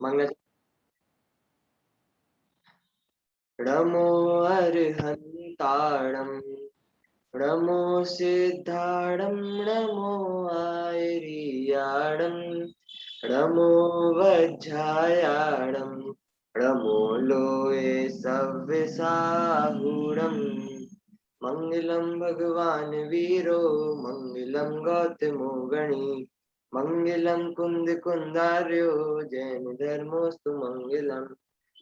मंगल नमो अर्हन्ताणं नमो सिद्धाणं नमो आयर्याणं नमो वज्रायाणं नमो लोये सव्यसाहूणं मंगलम भगवान वीरो मंगलम गौतमो गणी मंगलम कुंद कुंदार्यो जैन धर्मोस्तु मंगलम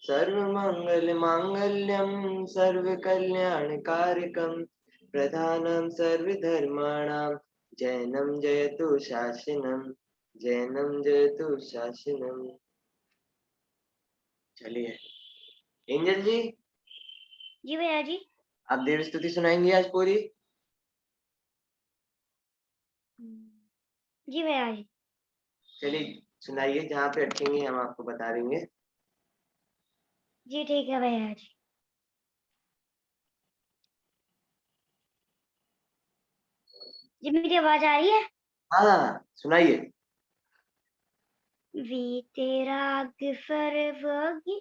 सर्वमंगल मांगल्यम सर्वकल्याणकारकम प्रधानं सर्वधर्माणां जैनं जयतु शासनम जैनं जयतु शासनम। चलिए एंजल जी। जी भैया जी। आप देव स्तुति सुनाएंगे आज पूरी? जी भैया जी। चलिए सुनाइए, जहाँ पे अटकेंगे हम आपको बता देंगे। जी ठीक है भैया जी। जी मेरी आवाज आ रही है? हाँ सुनाइए। वीतराग सर्वज्ञ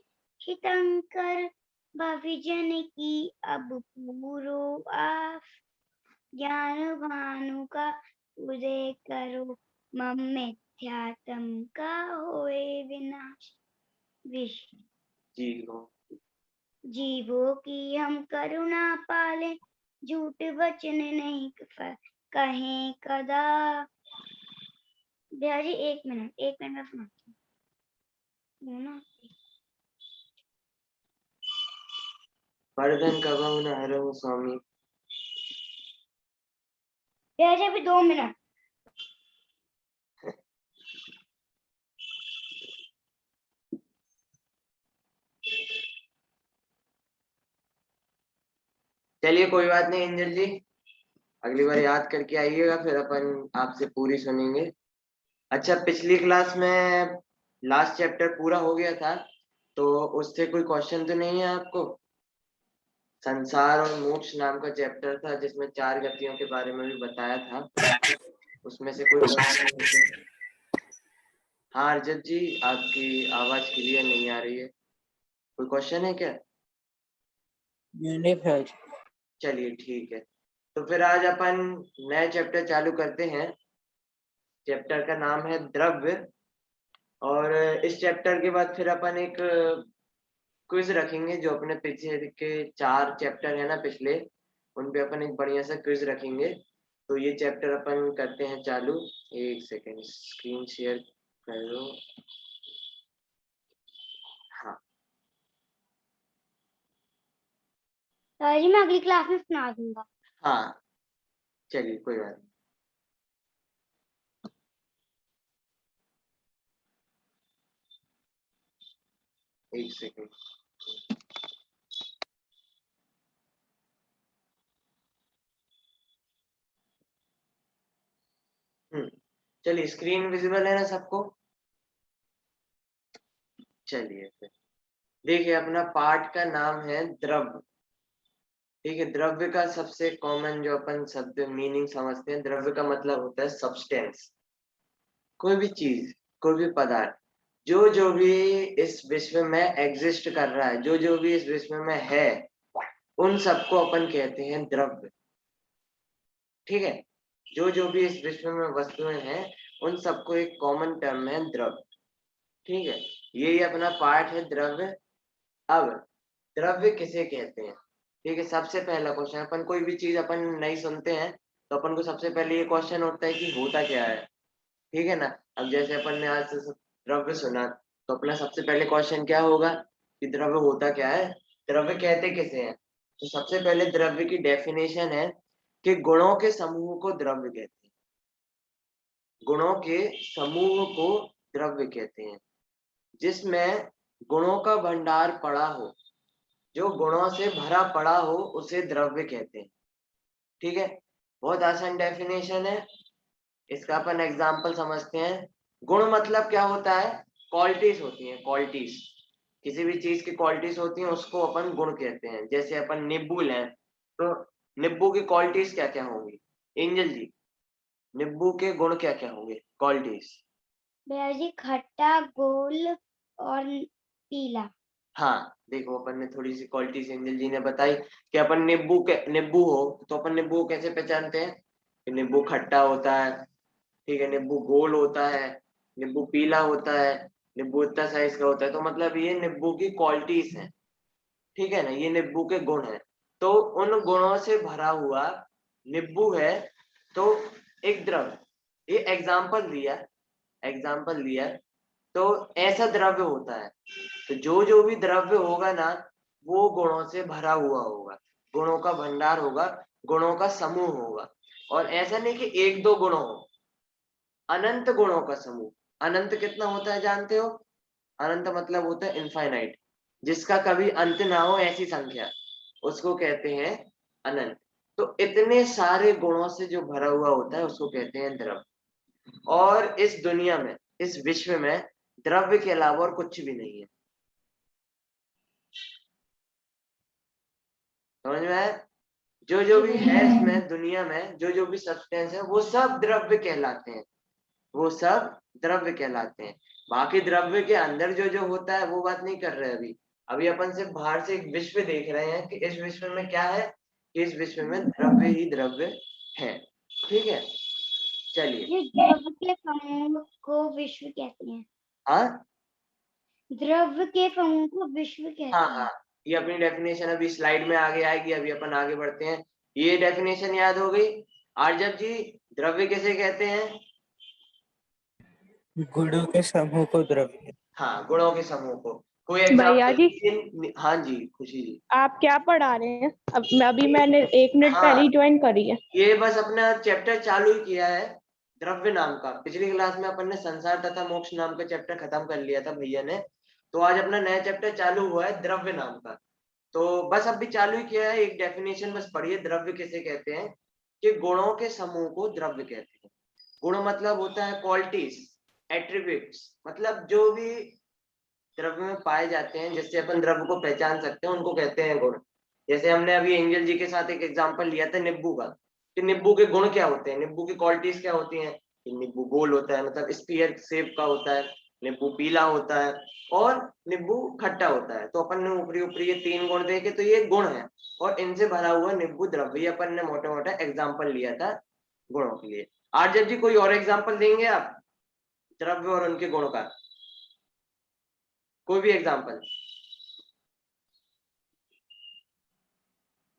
हितंकर भविजन की अब पूरो आस ज्ञान भानु का उदय करो मम मिथ्यात्म का होए विनाश। जीवों की हम करुणा पालें झूठ वचन नहीं कहें कदा। भैया जी एक मिनट में सुनाती हूँ ना। वर्धन कबहु न हरहु स्वामी। भैया जी अभी 2 मिनट। चलिए कोई बात नहीं एंजल जी, अगली बार याद करके आइएगा, फिर अपन आपसे पूरी सुनेंगे। अच्छा, पिछली क्लास में लास्ट चैप्टर पूरा हो गया था, तो उससे कोई क्वेश्चन तो नहीं है आपको? संसार और मोक्ष नाम का चैप्टर था, जिसमें 4 गतियों के बारे में भी बताया था। उसमें से कोई क्वेश्चन? हाँ अर्जत जी, आपकी आवाज क्लियर नहीं आ रही है। कोई क्वेश्चन है क्या? नहीं फिर। चलिए ठीक है, तो फिर आज अपन नए चैप्टर चालू करते हैं। चैप्टर का नाम है द्रव्य, और इस चैप्टर के बाद फिर अपन एक क्विज रखेंगे। जो अपने पीछे के 4 चैप्टर है ना पिछले, उन पे अपन एक बढ़िया सा क्विज रखेंगे। तो ये चैप्टर अपन करते हैं चालू। एक सेकेंड, स्क्रीन शेयर कर लो। हाँ जी मैं अगली क्लास में सुना दूंगा। हाँ चलिए कोई बात नहीं। एक सेकेंड। चलिए, स्क्रीन विजिबल है ना सबको? चलिए फिर देखिए, अपना पाठ का नाम है द्रव्य। ठीक है, द्रव्य का सबसे कॉमन जो अपन शब्द मीनिंग समझते हैं, द्रव्य का मतलब होता है सब्सटेंस। कोई भी चीज, कोई भी पदार्थ, जो जो भी इस विश्व में एग्जिस्ट कर रहा है, जो जो भी इस विश्व में है, उन सबको अपन कहते हैं द्रव्य। ठीक है, जो जो भी इस विश्व में वस्तुएं हैं, उन सबको एक कॉमन टर्म है द्रव्य। ठीक है, यही अपना पाठ है द्रव्य। अब द्रव्य किसे कहते हैं? ठीक है, सबसे पहला क्वेश्चन, अपन कोई भी चीज अपन नहीं सुनते हैं तो अपन को सबसे पहले ये क्वेश्चन उठता है कि होता क्या है। ठीक है ना? अब जैसे अपन ने आज से द्रव्य सुना, तो अपना सबसे पहले क्वेश्चन क्या होगा कि द्रव्य होता क्या है, द्रव्य कहते किसे हैं? तो सबसे पहले द्रव्य की डेफिनेशन है कि गुणों के समूह को द्रव्य कहते हैं। गुणों के समूह को द्रव्य कहते हैं, जिसमें गुणों का भंडार पड़ा हो, जो गुणों से भरा पड़ा हो, उसे द्रव्य कहते हैं। ठीक है, बहुत आसान डेफिनेशन है। इसका अपन एग्जांपल समझते हैं। गुण मतलब क्या होता है? क्वालिटीज होती हैं, क्वालिटीज। किसी भी चीज की क्वालिटीज होती हैं, उसको अपन गुण कहते हैं। जैसे अपन नींबू लें, तो नींबू की क्वालिटीज क्या क्या होंगी? एंजल जी, नींबू के गुण क्या क्या होंगे, क्वालिटीज? भैया जी खट्टा, गोल और पीला। हाँ देखो, अपन ने थोड़ी सी क्वालिटीज एंजल जी ने बताई कि अपन नींबू हो तो अपन नींबू को कैसे पहचानते हैं कि नींबू खट्टा होता है, ठीक है, नींबू गोल होता है, नींबू पीला होता है, नींबू इतना साइज का होता है। तो मतलब ये नींबू की क्वालिटीज हैं, ठीक है ना, ये नींबू के गुण हैं। तो उन गुणों से भरा हुआ नींबू है तो एक द्रव, ये एग्जाम्पल दिया तो ऐसा द्रव्य होता है। तो जो भी द्रव्य होगा ना, वो गुणों से भरा हुआ होगा, गुणों का भंडार होगा, गुणों का समूह होगा। और ऐसा नहीं कि एक दो गुण हो, अनंत गुणों का समूह। अनंत कितना होता है जानते हो? अनंत मतलब होता है इनफाइनाइट, जिसका कभी अंत ना हो, ऐसी संख्या, उसको कहते हैं अनंत। तो इतने सारे गुणों से जो भरा हुआ होता है उसको कहते हैं द्रव। और इस दुनिया में, इस विश्व में द्रव्य के अलावा और कुछ भी नहीं है। समझ में आया? जो भी है इसमें दुनिया में, जो भी सब्सटेंस है, वो सब द्रव्य कहलाते हैं, वो सब द्रव्य कहलाते हैं। बाकी द्रव्य के अंदर जो होता है वो बात नहीं कर रहे अभी। अभी अपन सिर्फ बाहर से एक विश्व देख रहे हैं कि इस विश्व में क्या है, कि इस विश्व में द्रव्य ही द्रव्य है। ठीक है, चलिए। ये द्रव्य के समूह को विश्व कहते हैं। हाँ द्रव्य के समूह को विश्व हाँ कहते हाँ, हैं। ये अपनी डेफिनेशन अभी स्लाइड में आगे आएगी, अभी अपन आगे बढ़ते हैं। ये डेफिनेशन याद हो गई। आर्जव जी, द्रव्य किसे कहते हैं? गुणों के समूह को द्रव्य। हाँ, गुणों के समूह को। कोई भैया एग्जाम्पल जी, दीजिए। हाँ जी, खुशी जी। आप क्या पढ़ा रहे हैं? अभी मैंने 1 मिनट पहले हाँ, ही ज्वाइन करी है। ये बस अपना चैप्टर चालू ही किया है, द्रव्य नाम का। पिछली क्लास में अपन ने संसार तथा मोक्ष नाम का चैप्टर खत्म कर लिया था भैया ने। तो आज अपना नया चैप्टर चालू हुआ है द्रव्य नाम का। तो बस अभी चालू ही किया है, एक डेफिनेशन बस पढ़िए, द्रव्य किसे कहते हैं। कि गुणों के समूह को द्रव्य कहते हैं। गुण मतलब होता है क्वालिटीज, एट्रीब्यूट्स, मतलब जो भी द्रव्य में पाए जाते हैं, जिससे अपन द्रव्य को पहचान सकते हैं, उनको कहते हैं गुण। जैसे हमने अभी एंजल जी के साथ एक एग्जांपल लिया था नींबू का, कि नींबू के गुण क्या होते हैं, नींबू की क्वालिटीज क्या होती हैं। कि नींबू गोल होता है, मतलब स्फीयर शेप का होता है, नींबू पीला होता है, और नींबू खट्टा होता है। तो अपन ने ऊपरी ऊपरी ये तीन गुण देखे, तो ये गुण है। और इनसे भरा हुआ नींबू द्रव्य, ये अपन ने मोटा मोटा एग्जाम्पल लिया था गुणों के लिए। आर्जव जी, कोई और एग्जाम्पल देंगे आप द्रव्य और उनके गुणों का? कोई भी एग्जाम्पल?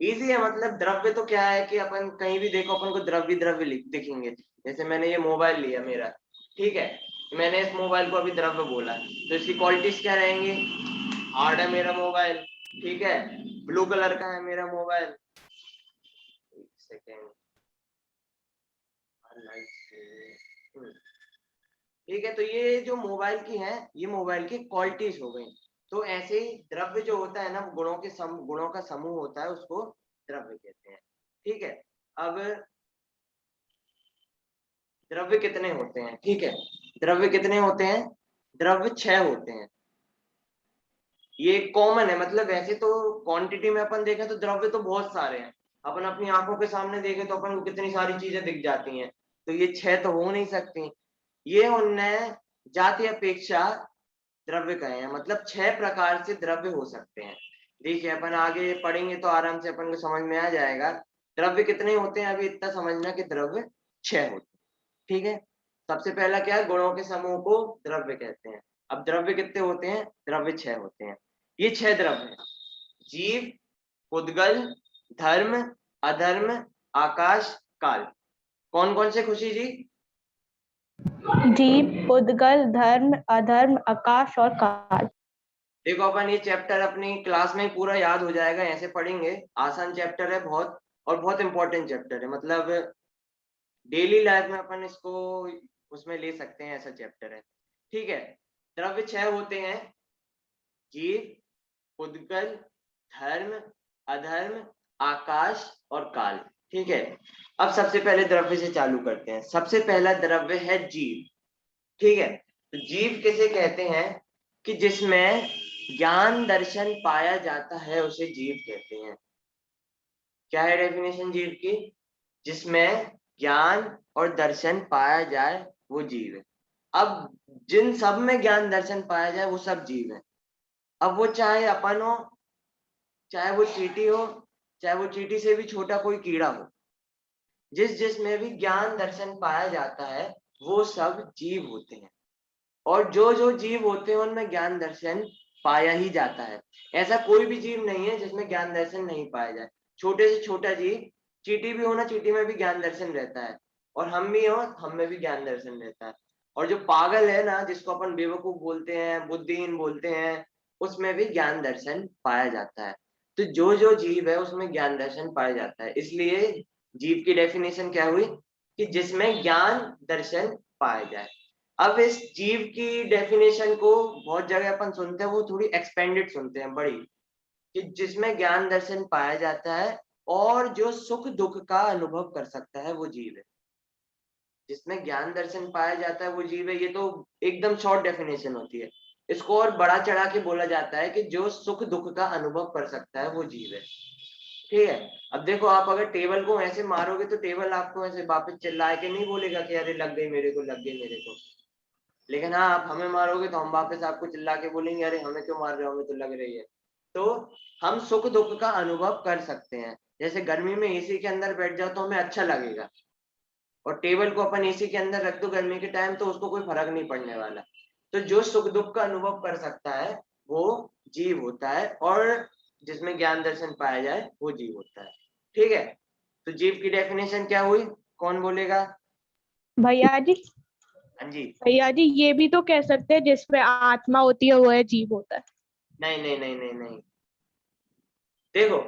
इजी है, मतलब द्रव्य तो क्या है कि अपन कहीं भी देखो अपन को द्रव्य द्रव्य दिखेंगे। जैसे मैंने ये मोबाइल लिया मेरा, ठीक है, मैंने इस मोबाइल को अभी द्रव्य बोला, तो इसकी क्वालिटीज क्या रहेंगी? हार्ड है मेरा मोबाइल, ठीक है, ब्लू कलर का है मेरा मोबाइल। एक सेकेंड, ठीक है। तो ये जो मोबाइल की है, ये मोबाइल की क्वालिटीज हो गई। तो ऐसे ही द्रव्य जो होता है ना, गुणों के गुणों का समूह होता है, उसको द्रव्य कहते हैं। ठीक है। अब द्रव्य कितने होते हैं? ठीक है, द्रव्य कितने होते हैं? द्रव्य 6 होते हैं। ये कॉमन है, मतलब वैसे तो क्वांटिटी में अपन देखें तो द्रव्य तो बहुत सारे हैं। अपन अपनी आंखों के सामने देखें तो अपन को कितनी सारी चीजें दिख जाती हैं। तो ये 6 तो हो नहीं सकती। ये उनने जाति अपेक्षा द्रव्य कहे हैं, मतलब 6 प्रकार से द्रव्य हो सकते हैं। देखिए, अपन आगे पढ़ेंगे तो आराम से अपन को समझ में आ जाएगा द्रव्य कितने होते हैं। अभी इतना समझना कि द्रव्य 6 होते हैं। ठीक है। सबसे पहला क्या है? गुणों के समूह को द्रव्य कहते हैं। अब द्रव्य कितने होते हैं? द्रव्य 6 होते हैं। ये 6 द्रव्य हैं: जीव, उद्गल, धर्म, अधर्म, आकाश, काल। कौन कौन से, खुशी जी? जीव, उद्गल, धर्म, अधर्म, आकाश और काल। देखो, अपन ये चैप्टर अपनी क्लास में पूरा याद हो जाएगा, ऐसे पढ़ेंगे। आसान चैप्टर है बहुत, और बहुत इंपॉर्टेंट चैप्टर है, मतलब डेली लाइफ में अपन इसको उसमें ले सकते हैं, ऐसा चैप्टर है। ठीक है। द्रव्य 6 होते हैं: जीव, उद्गल, धर्म, अधर्म, आकाश और काल। ठीक है। अब सबसे पहले द्रव्य से चालू करते हैं। सबसे पहला द्रव्य है जीव। ठीक है। तो जीव किसे कहते हैं? कि जिसमें ज्ञान दर्शन पाया जाता है, उसे जीव कहते हैं। क्या है डेफिनेशन जीव की? जिसमें ज्ञान और दर्शन पाया जाए, वो जीव है। अब जिन सब में ज्ञान दर्शन पाया जाए वो सब जीव है। अब वो चाहे अपन हो, चाहे वो चींटी हो, चाहे वो चींटी से भी छोटा कोई कीड़ा हो, जिस में भी ज्ञान दर्शन पाया जाता है वो सब जीव होते हैं। और जो जीव होते हैं उनमें ज्ञान दर्शन पाया ही जाता है। ऐसा कोई भी जीव नहीं है जिसमें ज्ञान दर्शन नहीं पाया जाए। छोटे से छोटा जीव, चींटी भी हो ना, चींटी में भी ज्ञान दर्शन रहता है, और हम भी हो, हम में भी ज्ञान दर्शन रहता है। और जो पागल है ना, जिसको अपन बेवकूफ बोलते हैं, बुद्धिहीन बोलते हैं, उसमें भी ज्ञान दर्शन पाया जाता है। तो जो जीव है उसमें ज्ञान दर्शन पाया जाता है। इसलिए जीव की डेफिनेशन क्या हुई कि जिसमें ज्ञान दर्शन पाया जाए। अब इस जीव की डेफिनेशन को बहुत जगह अपन सुनते हैं, वो थोड़ी एक्सपेंडेड सुनते हैं, बड़ी, कि जिसमें ज्ञान दर्शन पाया जाता है और जो सुख दुख का अनुभव कर सकता है वो जीव है। जिसमें ज्ञान दर्शन पाया जाता है वो जीव है, ये तो एकदम शॉर्ट डेफिनेशन होती है। इसको और बड़ा चढ़ा के बोला जाता है कि जो सुख दुख का अनुभव कर सकता है वो जीव है। ठीक है। अब देखो, आप अगर टेबल को ऐसे मारोगे तो टेबल आपको ऐसे वापस चिल्ला के नहीं बोलेगा कि अरे लग गई मेरे को, लग गई मेरे को। लेकिन हाँ, आप हमें मारोगे तो हम वापस आपको चिल्ला के बोलेंगे अरे हमें क्यों मार रहे हो, हमें तो लग रही है। तो हम सुख दुख का अनुभव कर सकते हैं। जैसे गर्मी में एसी के अंदर बैठ जाओ तो हमें अच्छा लगेगा, और टेबल को अपन एसी के अंदर रख दो गर्मी के टाइम तो उसको कोई फर्क नहीं पड़ने वाला। तो जो सुख दुख का अनुभव कर सकता है वो जीव होता है, और जिसमें ज्ञान दर्शन पाया जाए वो जीव होता है। ठीक है। तो जीव की डेफिनेशन क्या हुई, कौन बोलेगा? भैया जी, हाँ जी। भैया जी ये भी तो कह सकते हैं जिसमें आत्मा होती है वो है जीव होता है। नहीं नहीं नहीं नहीं नहीं, देखो,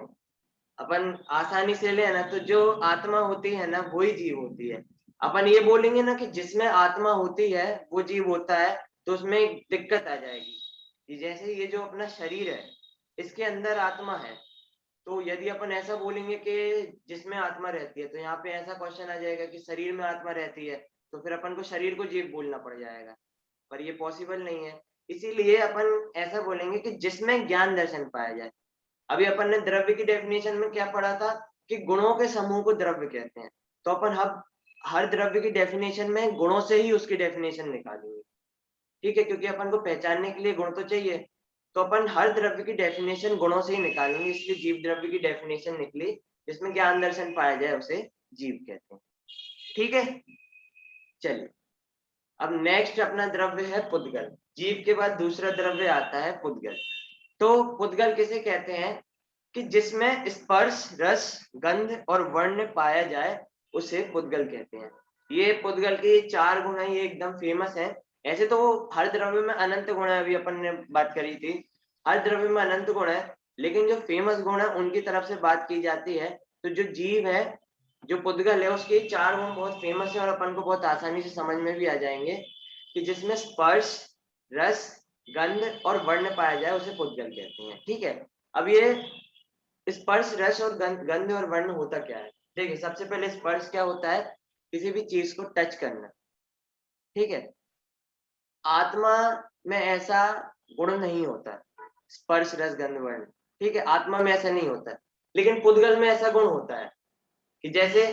अपन आसानी से ले ना, तो जो आत्मा होती है ना वही जीव होती है। अपन ये बोलेंगे ना कि जिसमें आत्मा होती है वो जीव होता है, तो उसमें एक दिक्कत आ जाएगी कि जैसे ये जो अपना शरीर है इसके अंदर आत्मा है, तो यदि अपन ऐसा बोलेंगे कि जिसमें आत्मा रहती है, तो यहाँ पे ऐसा क्वेश्चन आ जाएगा कि शरीर में आत्मा रहती है, तो फिर अपन को शरीर को जीव बोलना पड़ जाएगा, पर ये पॉसिबल नहीं है। इसीलिए अपन ऐसा बोलेंगे कि जिसमें ज्ञान दर्शन पाया जाए। अभी अपन ने द्रव्य की डेफिनेशन में क्या पढ़ा था कि गुणों के समूह को द्रव्य कहते हैं। तो अपन हर द्रव्य की डेफिनेशन में गुणों से ही उसकी डेफिनेशन निकालेंगे। ठीक है, क्योंकि अपन को पहचानने के लिए गुण तो चाहिए, तो अपन हर द्रव्य की डेफिनेशन गुणों से ही निकालेंगे। इसलिए जीव द्रव्य की डेफिनेशन निकली, जिसमें ज्ञान दर्शन पाया जाए उसे जीव कहते हैं। ठीक है, चलिए। अब नेक्स्ट अपना द्रव्य है पुद्गल। जीव के बाद दूसरा द्रव्य आता है पुद्गल। तो पुद्गल किसे कहते हैं कि जिसमें स्पर्श, रस, गंध और वर्ण पाया जाए उसे पुद्गल कहते हैं। ये पुद्गल के 4 गुण हैं, ये एकदम फेमस है। ऐसे तो हर द्रव्य में अनंत गुण है, अभी अपन ने बात करी थी, हर द्रव्य में अनंत गुण है, लेकिन जो फेमस गुण है उनकी तरफ से बात की जाती है। तो जो जीव है, जो पुद्गल है, उसके 4 गुण बहुत फेमस है और अपन को बहुत आसानी से समझ में भी आ जाएंगे कि जिसमें स्पर्श, रस, गंध और वर्ण पाया जाए उसे पुद्गल कहते हैं। ठीक है। अब ये स्पर्श, रस और गंध और वर्ण होता क्या है? देखिए, सबसे पहले स्पर्श क्या होता है? किसी भी चीज को टच करना। ठीक है। आत्मा में ऐसा गुण नहीं होता स्पर्श, रस, गंध, वर्ण। ठीक है, आत्मा में ऐसा नहीं होता, लेकिन पुद्गल में ऐसा गुण होता है कि जैसे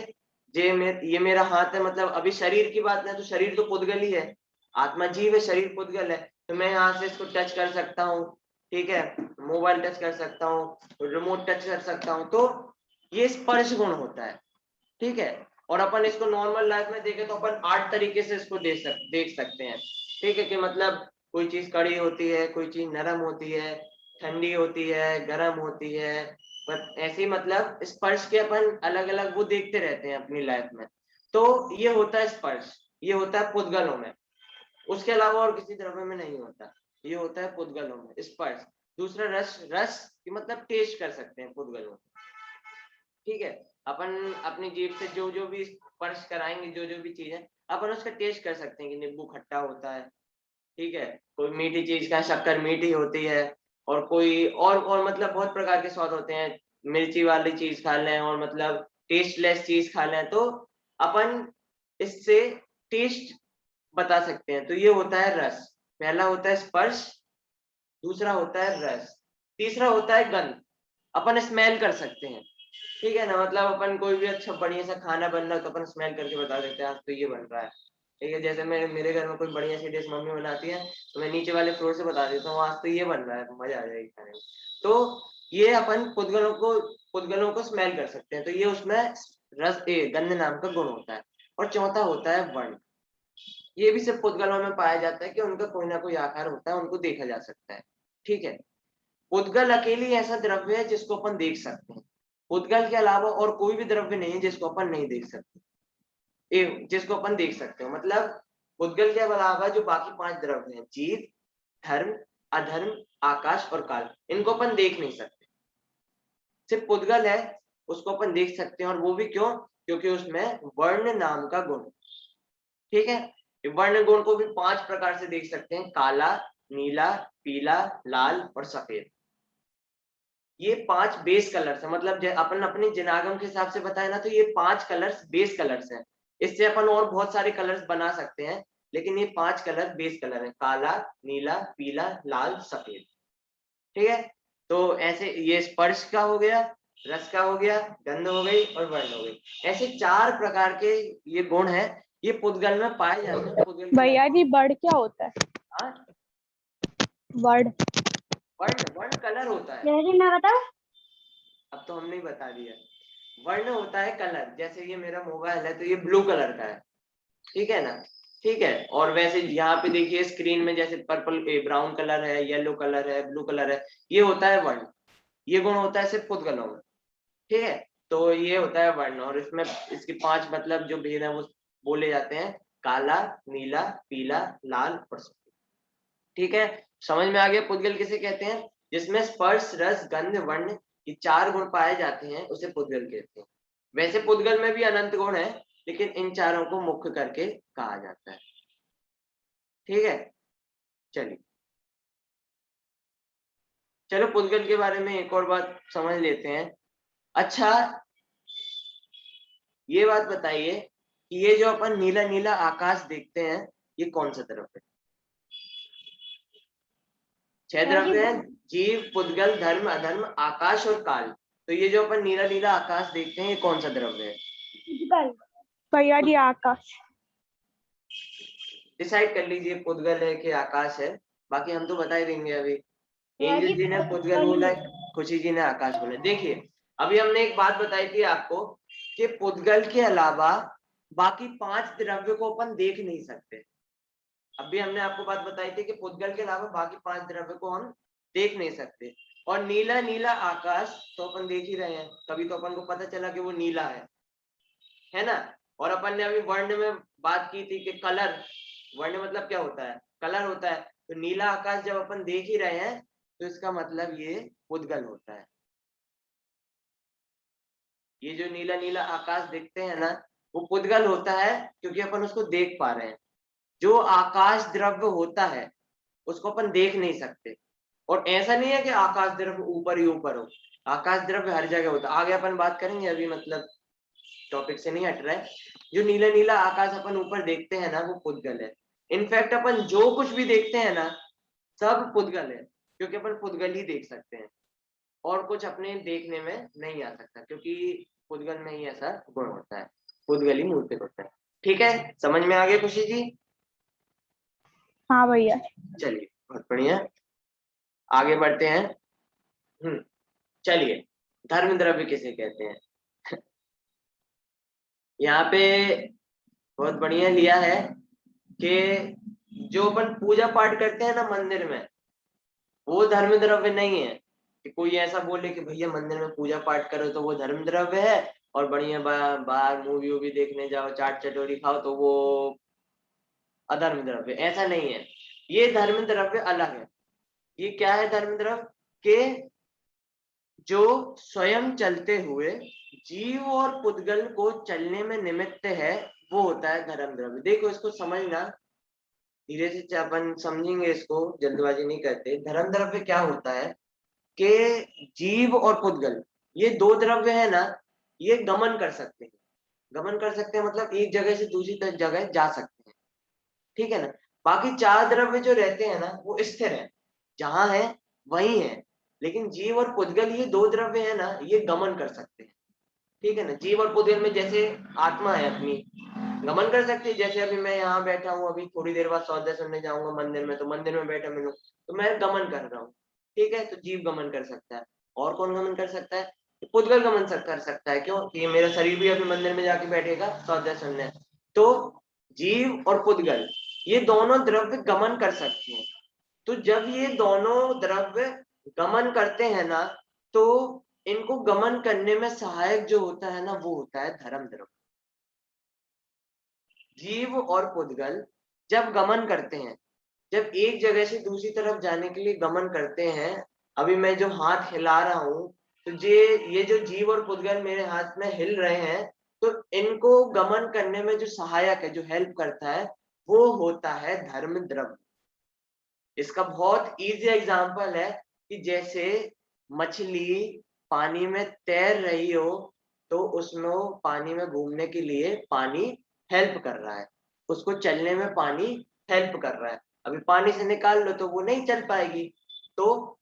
ये मेरा हाथ है, मतलब अभी शरीर की बात है तो शरीर तो पुद्गल ही है, आत्मा जीव है, शरीर पुद्गल है। तो मैं यहाँ से इसको टच कर सकता हूँ, ठीक है, मोबाइल टच कर सकता हूँ, रिमोट टच कर सकता हूँ, तो ये स्पर्श गुण होता है। ठीक है। और अपन इसको नॉर्मल लाइफ में देखें तो अपन 8 तरीके से इसको देख सकते हैं। ठीक है, कि मतलब कोई चीज कड़ी होती है, कोई चीज नरम होती है, ठंडी होती है, गर्म होती है, पर ऐसे मतलब स्पर्श के अपन अलग अलग वो देखते रहते हैं अपनी लाइफ में। तो ये होता है स्पर्श, ये होता है पुद्गलों में, उसके अलावा और किसी द्रव्य में नहीं होता। ये होता है पुद्गलों में स्पर्श। दूसरा रस, रस की मतलब टेस्ट कर सकते हैं पुद्गलों में। ठीक है। अपन अपनी जीभ से जो जो भी स्पर्श कराएंगे, जो जो भी चीज है, अपन उसका टेस्ट कर सकते हैं कि नींबू खट्टा होता है, ठीक है, कोई मीठी चीज का शक्कर मीठी होती है, और कोई और मतलब बहुत प्रकार के स्वाद होते हैं। मिर्ची वाली चीज खा लें और मतलब टेस्टलेस चीज खा लें, तो अपन इससे टेस्ट बता सकते हैं। तो ये होता है रस। पहला होता है स्पर्श, दूसरा होता है रस, तीसरा होता है गंध। अपन स्मेल कर सकते हैं। ठीक है ना, मतलब अपन कोई भी अच्छा बढ़िया सा खाना बन रहा है तो अपन स्मेल करके बता देते हैं आज तो ये बन रहा है, ठीक है, जैसे मेरे घर में कोई बढ़िया सी डिश मम्मी बनाती है तो मैं नीचे वाले फ्लोर से बता देता हूँ आज तो ये बन रहा है, मजा आ जाएगी खाने में। तो ये अपन पुद्गलों को स्मेल कर सकते हैं, तो ये उसमें गंध नाम का गुण होता है। और चौथा होता है वर्ण। ये भी सिर्फ पुद्गलों में पाया जाता है कि उनका कोई ना कोई आकार होता है, उनको देखा जा सकता है। ठीक है, पुद्गल अकेली ऐसा द्रव्य है जिसको अपन देख सकते हैं। पुद्गल के अलावा और कोई भी द्रव्य नहीं है जिसको अपन नहीं देख सकते, जिसको अपन देख सकते हो। मतलब पुद्गल के अलावा जो बाकी 5 द्रव्य हैं, जीव, धर्म, अधर्म, आकाश और काल, इनको अपन देख नहीं सकते। सिर्फ पुद्गल है, उसको अपन देख सकते हैं। और वो भी क्यों? क्योंकि उसमें वर्ण नाम का गुण। ठीक है, वर्ण गुण को भी 5 प्रकार से देख सकते हैं, काला, नीला, पीला, लाल और सफेद। ये 5 बेस कलर्स है, मतलब अपन अपने जिनागम के हिसाब से बताए ना, तो ये 5 कलर्स बेस कलर्स हैं। इससे अपन और बहुत सारे कलर्स बना सकते हैं, लेकिन ये 5 कलर बेस कलर है, काला, नीला, पीला, लाल, सफेद। ठीक है, तो ऐसे ये स्पर्श का हो गया, रस का हो गया, गंध हो गई और वर्ण हो गई। ऐसे 4 प्रकार के ये गुण है, ये पुद्गल में पाए जाते हैं। पुद्गल के भैया जी वर्ड क्या होता है? हाँ, वर्ड वर्ण कलर होता है। जैसे मैं बताऊं, अब तो हमने ही बता दिया। वर्ण होता है कलर, जैसे ये मेरा मोबाइल है तो ये ब्लू कलर का है, ठीक है ना। ठीक है, और वैसे यहाँ पे देखिए स्क्रीन में जैसे पर्पल ब्राउन कलर है, येलो कलर है, ब्लू कलर है, ये होता है वर्ण। ये गुण होता है सिर्फ पुद्गलों में। ठीक है, तो ये होता है वर्ण, और इसमें इसके 5 मतलब जो भेद है वो बोले जाते हैं, काला, नीला, पीला, लाल और सफेद। ठीक है, समझ में आ गया पुद्गल किसे कहते हैं? जिसमें स्पर्श, रस, गंध, वर्ण ये 4 गुण पाए जाते हैं, उसे पुद्गल कहते हैं। वैसे पुद्गल में भी अनंत गुण है, लेकिन इन चारों को मुख्य करके कहा जाता है। ठीक है, चलिए चलो पुद्गल के बारे में एक और बात समझ लेते हैं। अच्छा, ये बात बताइए कि ये जो अपन नीला नीला आकाश देखते हैं, ये कौन सा द्रव्य है? 6 द्रव्य हैं, जीव, पुद्गल, धर्म, अधर्म, आकाश और काल। तो ये जो अपन नीला नीला आकाश देखते हैं, ये कौन सा द्रव्य है? पुद्गल। भैया जी आकाश। डिसाइड कर लीजिए पुद्गल है कि आकाश है, बाकी हम तो बता ही देंगे अभी। भैया एंजल जी जी ने पुद्गल पुद्गल ही बोला, है। खुशी जी ने आकाश बोला। देखिए, अभी हमने एक बात बताई थी आपको कि पुद्गल के अलावा बाकी 5 द्रव्य को अपन देख नहीं सकते। अभी हमने आपको बात बताई थी कि पुद्गल के अलावा बाकी 5 द्रव्य को हम देख नहीं सकते। और नीला नीला आकाश तो अपन देख ही रहे हैं, तभी तो अपन को पता चला कि वो नीला है ना। और अपन ने अभी वर्ण में बात की थी कि कलर, वर्ण मतलब क्या होता है? कलर होता है। तो नीला आकाश जब अपन देख ही रहे हैं, तो इसका मतलब ये पुद्गल होता है। ये जो नीला नीला आकाश देखते हैं ना, वो पुद्गल होता है, क्योंकि अपन उसको देख पा रहे हैं। जो आकाश द्रव्य होता है उसको अपन देख नहीं सकते। और ऐसा नहीं है कि आकाश द्रव्य ऊपर ही ऊपर हो, आकाश द्रव्य हर जगह होता है। आगे अपन बात करेंगे, अभी मतलब टॉपिक से नहीं हट रहा है। जो नीला नीला आकाश अपन ऊपर देखते हैं ना, वो पुद्गल है। इनफैक्ट अपन जो कुछ भी देखते हैं ना, सब पुद्गल है, क्योंकि अपन पुद्गल ही देख सकते हैं, और कुछ अपने देखने में नहीं आ सकता, क्योंकि पुद्गल में ही ऐसा गुण होता है, पुद्गल ही मूर्तिक होता है। ठीक है, समझ में आ गया खुशी जी? हाँ भैया। चलिए, बहुत बढ़िया, आगे बढ़ते हैं। चलिए, धर्म द्रव्य किसे कहते हैं? यहाँ पे बहुत बढ़िया लिया है कि जो अपन पूजा पाठ करते हैं ना मंदिर में, वो धर्म द्रव्य नहीं है। कि कोई ऐसा बोले कि भैया मंदिर में पूजा पाठ करो तो वो धर्म द्रव्य है, और बढ़िया बाहर मूवी वूवी देखने जाओ, चाट चटोरी खाओ तो वो अधर्म द्रव्य। ऐसा नहीं है, ये धर्म द्रव्य अलग है। ये क्या है धर्म द्रव्य? के जो स्वयं चलते हुए जीव और पुद्गल को चलने में निमित्त है, वो होता है धर्म द्रव्य। देखो, इसको समझना धीरे से, अपन समझेंगे इसको, जल्दबाजी नहीं करते। धर्म द्रव्य क्या होता है कि जीव और पुद्गल, ये 2 द्रव्य है ना, ये गमन कर सकते हैं। गमन कर सकते हैं मतलब एक जगह से दूसरी जगह जा सकते हैं। ठीक है ना। बाकी 4 द्रव्य जो रहते हैं ना, वो स्थिर है, जहां है वही है। लेकिन जीव और पुद्गल, ये 2 द्रव्य है ना, ये गमन कर सकते हैं। ठीक है ना। जीव और पुद्गल में जैसे आत्मा है अपनी, गमन कर सकती है। जैसे अभी मैं यहाँ बैठा हूँ, अभी थोड़ी देर बाद स्वाध्याय सुनने जाऊंगा मंदिर में, तो मंदिर में बैठा मिलूं तो मैं गमन कर रहा हूँ, ठीक है। तो जीव गमन कर सकता है। और कौन गमन कर सकता है? पुद्गल गमन कर सकता है। क्यों? कि मेरा शरीर भी अभी मंदिर में जाके बैठेगा स्वाध्याय सुनने। तो जीव और पुद्गल ये दोनों द्रव्य गमन कर सकते हैं। तो जब ये दोनों द्रव्य गमन करते हैं ना, तो इनको गमन करने में सहायक जो होता है ना, वो होता है धर्म द्रव्य। जीव और पुद्गल जब गमन करते हैं, जब एक जगह से दूसरी तरफ जाने के लिए गमन करते हैं, अभी मैं जो हाथ हिला रहा हूं, तो ये जो जीव और पुद्गल मेरे हाथ में हिल रहे हैं, तो इनको गमन करने में जो सहायक है, जो हेल्प करता है, वो होता है धर्म द्रव्य। इसका बहुत इजी एग्जांपल है कि जैसे मछली पानी में तैर रही हो, तो उसमें पानी में घूमने के लिए पानी हेल्प कर रहा है, उसको चलने में पानी हेल्प कर रहा है। अभी पानी से निकाल लो तो वो नहीं चल पाएगी, तो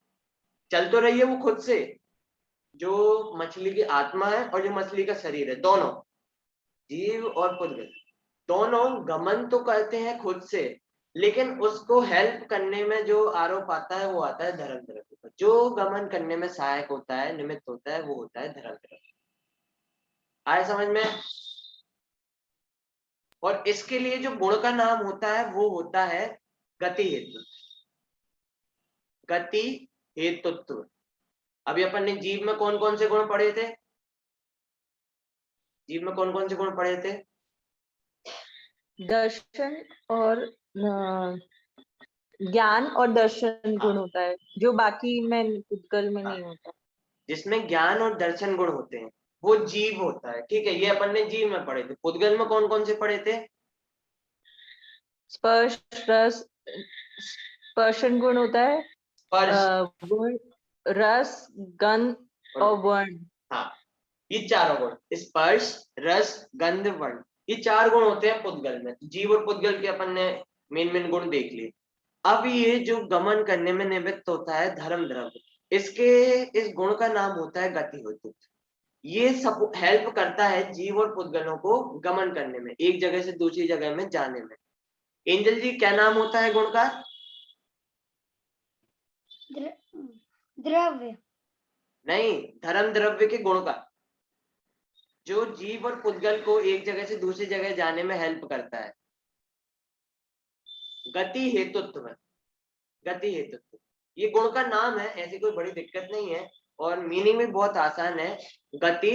चल तो रही है वो खुद से, जो मछली की आत्मा है और जो मछली का शरीर है, दोनों जीव और पुद्गल दोनों गमन तो करते हैं खुद से, लेकिन उसको हेल्प करने में जो आरोप आता है वो आता है धर्म द्रव्य का। जो गमन करने में सहायक होता है, निमित्त होता है, वो होता है धर्म द्रव्य। आए समझ में? और इसके लिए जो गुण का नाम होता है वो होता है गति हेतु। गति हेतुत्व। अभी अपन ने जीव में कौन कौन से गुण पढ़े थे? जीव में कौन कौन से गुण पढ़े थे? दर्शन और ज्ञान और दर्शन गुण होता है, जो बाकी में पुद्गल में नहीं होता। जिसमें ज्ञान और दर्शन गुण होते हैं वो जीव होता है, ठीक है। ये अपन ने जीव में पढ़े थे। पुद्गल में कौन कौन से पढ़े थे? स्पर्श रस, स्पर्शन गुण होता है, स्पर्श, गुण, रस, गंध और वर्ण। हाँ, ये चारों गुण, स्पर्श, रस, गंध, वर्ण, ये चार गुण होते हैं पुद्गल में। जीव और पुद्गल के अपन ने मेन गुण देख लिए। अब ये जो गमन करने में निमित्त होता है धर्म द्रव्य, इस गुण का नाम होता है गति हेतु। ये सब हेल्प करता है जीव और पुद्गलों को गमन करने में, एक जगह से दूसरी जगह में जाने में। एंजल जी, क्या नाम होता है गुण का? द्रव्य नहीं, धर्म द्रव्य के गुण का, जो जीव और पुद्गल को एक जगह से दूसरी जगह जाने में हेल्प करता है। गति हेतुत्व। गति हेतुत्व ये गुण का नाम है, ऐसी कोई बड़ी दिक्कत नहीं है, और मीनिंग भी बहुत आसान है। गति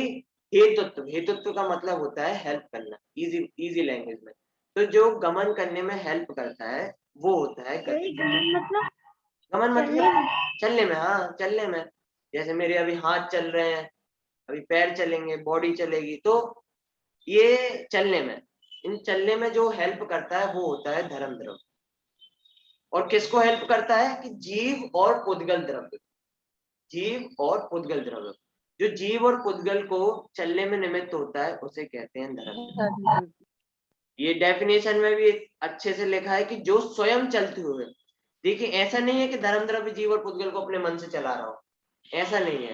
हेतुत्व, हेतुत्व का मतलब होता है हेल्प करना, इजी लैंग्वेज में। तो जो गमन करने में हेल्प करता है वो होता है गति। मतलब गमन चलने मतलब चलने में, हाँ चलने में। जैसे मेरे अभी हाथ चल रहे हैं, अभी पैर चलेंगे, बॉडी चलेगी, तो ये चलने में, इन चलने में जो हेल्प करता है वो होता है धर्म द्रव्य। और किसको हेल्प करता है? कि जीव और पुद्गल द्रव्य। जीव और पुद्गल द्रव्य, जो जीव और पुद्गल को चलने में निमित्त होता है उसे कहते हैं धर्म द्रव्य। ये डेफिनेशन में भी अच्छे से लिखा है कि जो स्वयं चलते हुए, देखिए ऐसा नहीं है कि धर्म द्रव्य जीव और पुद्गल को अपने मन से चला रहा हो, ऐसा नहीं है,